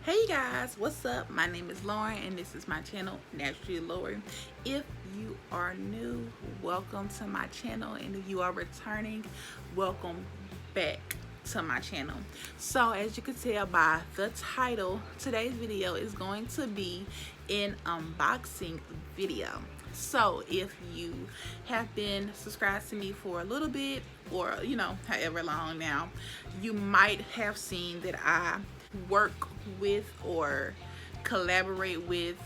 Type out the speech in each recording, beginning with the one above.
Hey guys, what's up? My name is Lauren and this is my channel, Naturally Lauren. If you are new, welcome to my channel, and if you are returning, welcome back to my channel. So as you can tell by the title, today's video is going to be an unboxing video. So if you have been subscribed to me for a little bit, or however long now, you might have seen that I work with or collaborate with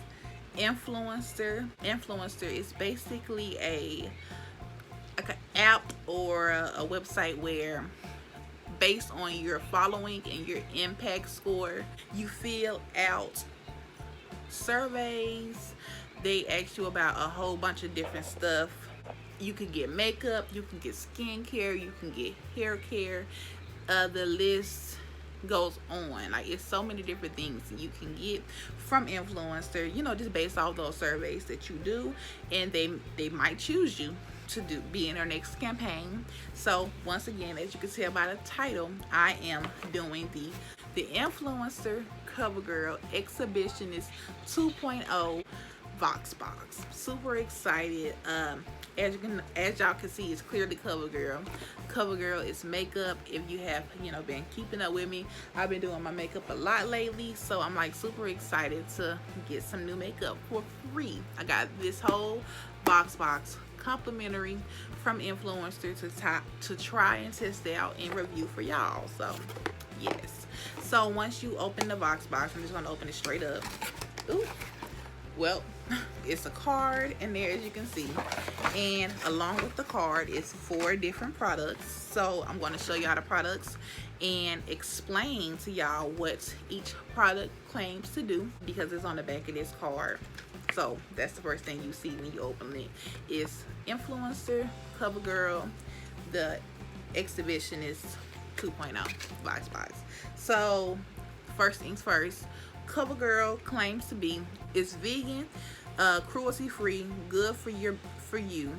Influenster. Influenster is basically like an app or a website where, based on your following and your impact score, you fill out surveys. They ask you about a whole bunch of different stuff. You can get makeup, you can get skincare, you can get hair care. The list goes on. Like, it's so many different things you can get from Influencer, just based off those surveys that you do, and they might choose you to be in their next campaign. So once again, as you can tell by the title, I am doing the Influencer COVERGIRL Exhibitionist 2.0 VoxBox. Super excited. As y'all can see, it's clearly COVERGIRL. COVERGIRL is makeup. If you have been keeping up with me, I've been doing my makeup a lot lately, so I'm like super excited to get some new makeup for free. I got this whole VoxBox complimentary from Influencer to try and test it out and review for y'all. So yes. So once you open the VoxBox, I'm just gonna open it straight up. Ooh. Well, it's a card in there, as you can see, and along with the card is 4 different products. So I'm going to show y'all the products and explain to y'all what each product claims to do, because it's on the back of this card. So that's the first thing you see when you open it, is Influencer COVERGIRL, the Exhibitionist 2.0 VoxBox. So first things first, COVERGIRL claims to be, it's vegan, cruelty-free, good for you,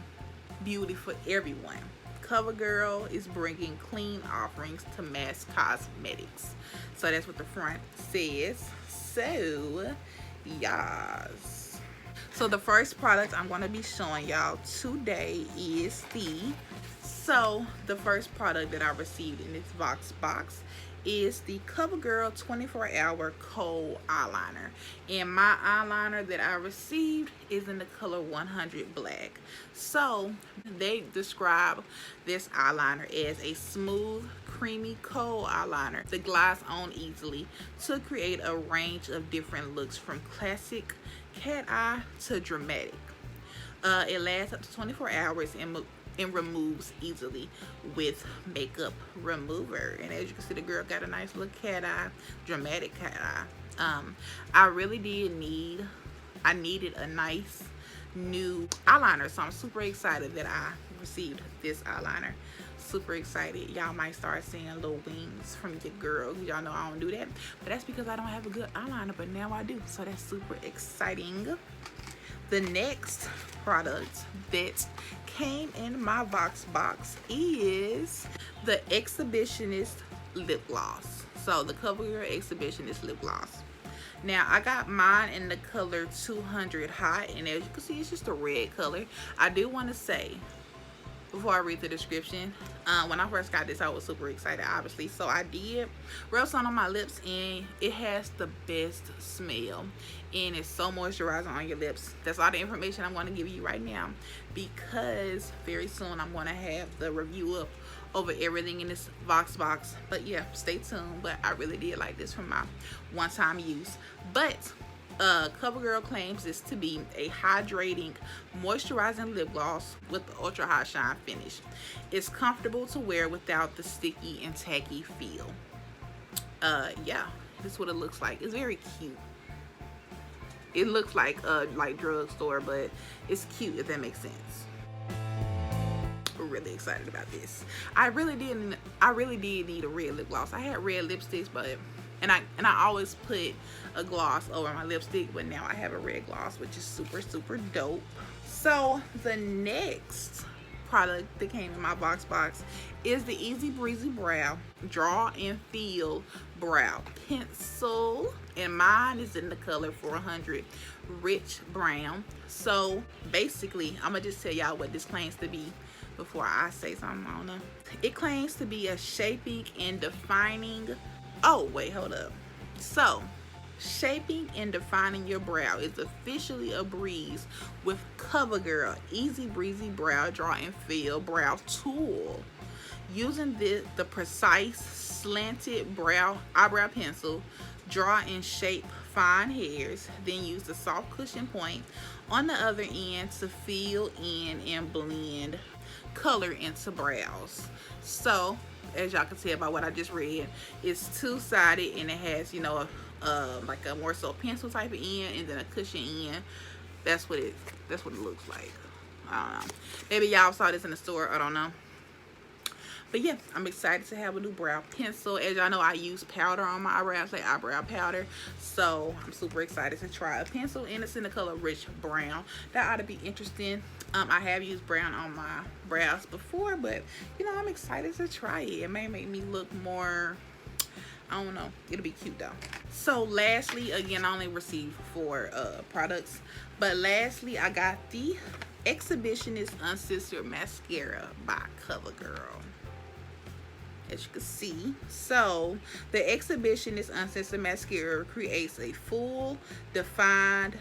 beauty for everyone. COVERGIRL is bringing clean offerings to mass cosmetics. So that's what the front says. So yes. So the first product I'm going to be showing y'all today is the first product that I received in this VoxBox is the COVERGIRL 24-hour kohl eyeliner, and my eyeliner that I received is in the color 100 black. So they describe this eyeliner as a smooth, creamy kohl eyeliner that glides on easily to create a range of different looks, from classic cat eye to dramatic. It lasts up to 24 hours and removes easily with makeup remover. And as you can see, the girl got a nice little cat eye, dramatic cat eye. I really needed a nice new eyeliner, so I'm super excited that I received this eyeliner. Super excited. Y'all might start seeing little wings from your girl. Y'all know I don't do that, but that's because I don't have a good eyeliner, but now I do, so that's super exciting. The next product that came in my VoxBox is the Exhibitionist lip gloss. So the COVERGIRL Exhibitionist lip gloss. Now I got mine in the color 200 hot, and as you can see, it's just a red color. I do want to say, before I read the description, when I first got this, I was super excited, obviously. So I did rub some on my lips, and it has the best smell, and it's so moisturizing on your lips. That's all the information I'm going to give you right now, because very soon I'm going to have the review up over everything in this VoxBox. But yeah, stay tuned. But I really did like this from my one-time use. But COVERGIRL claims this to be a hydrating, moisturizing lip gloss with the ultra high shine finish. It's comfortable to wear without the sticky and tacky feel. Yeah, this is what it looks like. It's very cute. It looks like drugstore, but it's cute, if that makes sense. We're really excited about this. I really did need a red lip gloss. I had red lipsticks, but and I always put a gloss over my lipstick, but now I have a red gloss, which is super dope. So the next product that came in my VoxBox is the Easy Breezy Brow Draw and Fill Brow Pencil. and mine is in the color 400 Rich Brown. So basically, I'm gonna just tell y'all what this claims to be before I say something. I don't know. It claims to be a shaping and defining. Oh wait, hold up. So shaping and defining your brow is officially a breeze with CoverGirl Easy Breezy Brow Draw and Fill Brow Tool. Using the precise slanted eyebrow pencil, draw and shape fine hairs, then use the soft cushion point on the other end to fill in and blend color into brows. So as y'all can see by what I just read, it's two-sided and it has, you know, like a more so pencil type of end and then a cushion end. That's what it looks like. I don't know. Maybe y'all saw this in the store. I don't know. But yeah, I'm excited to have a new brow pencil. As y'all know, I use powder on my eyebrows, like eyebrow powder. So I'm super excited to try a pencil, and it's in the color Rich Brown. That ought to be interesting. I have used brown on my brows before, but you know, I'm excited to try it. It may make me look more, I don't know. It'll be cute though. So lastly, again, I only received 4 products, but lastly, I got the Exhibitionist Uncensored Mascara by CoverGirl. As you can see, so the Exhibitionist Uncensored Mascara creates full defined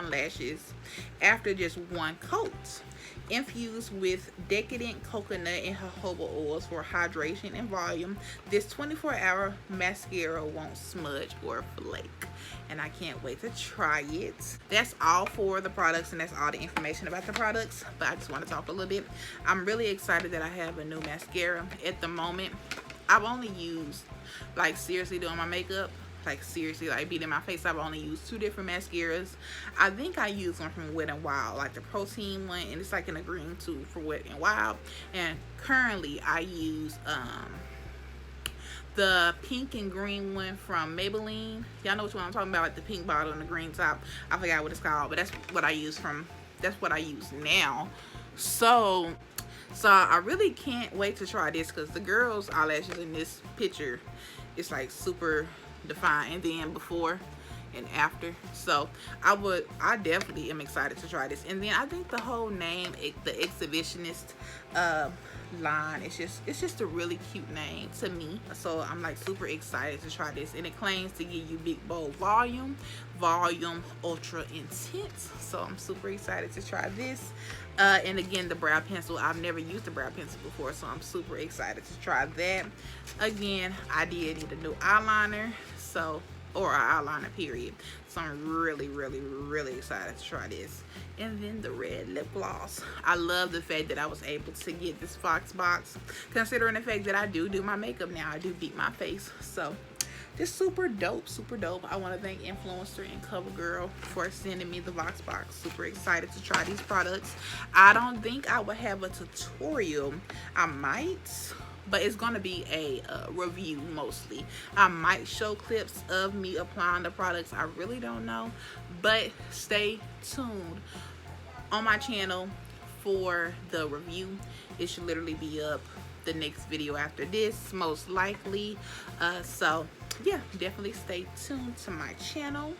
lashes after just 1 coat. Infused with decadent coconut and jojoba oils for hydration and volume, this 24-hour mascara won't smudge or flake. And I can't wait to try it. That's all for the products, and that's all the information about the products. But I just want to talk a little bit. I'm really excited that I have a new mascara. At the moment, I've only used, like, seriously doing my makeup, like seriously, like beating my face, I've only used 2 different mascaras. I think I used one from Wet n Wild, like the protein one, and it's like in a green tube for Wet n Wild. And currently I use the pink and green one from Maybelline. Y'all know which one I'm talking about, like the pink bottle and the green top. I forgot what it's called, but that's what I use now. So I really can't wait to try this, because the girl's eyelashes in this picture, it's like super defined, and then before and after. So I definitely am excited to try this. And then I think the whole name, the Exhibitionist line, it's just a really cute name to me. So I'm like super excited to try this, and it claims to give you big bold volume ultra intense. So I'm super excited to try this. And again, the brow pencil, I've never used the brow pencil before, so I'm super excited to try that. Again, I did need a new eyeliner, or an eyeliner period, so I'm really excited to try this. And then the red lip gloss. I love the fact that I was able to get this VoxBox, considering the fact that I do my makeup now. I do beat my face, so just super dope. I want to thank Influenster and CoverGirl for sending me the VoxBox. Super excited to try these products. I don't think I will have a tutorial. I might, but it's going to be a review mostly. I might show clips of me applying the products. I really don't know, but stay tuned on my channel for the review. It should literally be up the next video after this, most likely. So yeah, definitely stay tuned to my channel.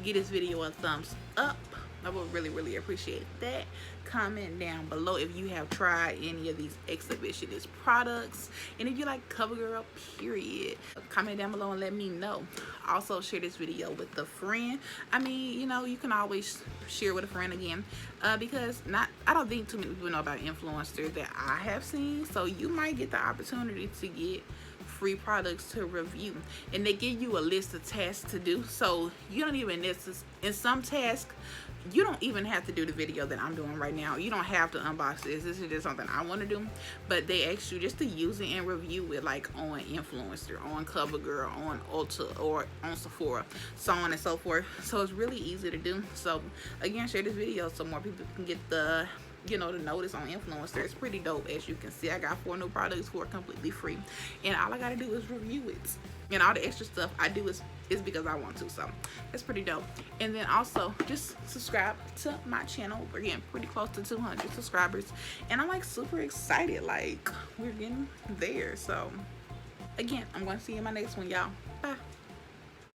Give this video a thumbs up. I would really appreciate that. Comment down below if you have tried any of these Exhibitionist products, and if you like CoverGirl period. Comment down below and let me know. Also share this video with a friend. I mean, you know, you can always share with a friend again, because I don't think too many people know about Influencer that I have seen. So you might get the opportunity to get free products to review, and they give you a list of tasks to do. So you don't even in some tasks, you don't even have to do the video that I'm doing right now. You don't have to unbox this. This is just something I want to do, but they ask you just to use it and review it, like on Influencer, on CoverGirl, on Ulta, or on Sephora, so on and so forth. So it's really easy to do. So again, share this video so more people can get the, you know, the notice on Influencer. It's pretty dope. As you can see, I got 4 new products for completely free, and all I gotta do is review it, and all the extra stuff I do is because I want to. So it's pretty dope. And then also just subscribe to my channel. We're getting pretty close to 200 subscribers, and I'm like super excited. Like, we're getting there. So again, I'm going to see you in my next one, y'all. Bye.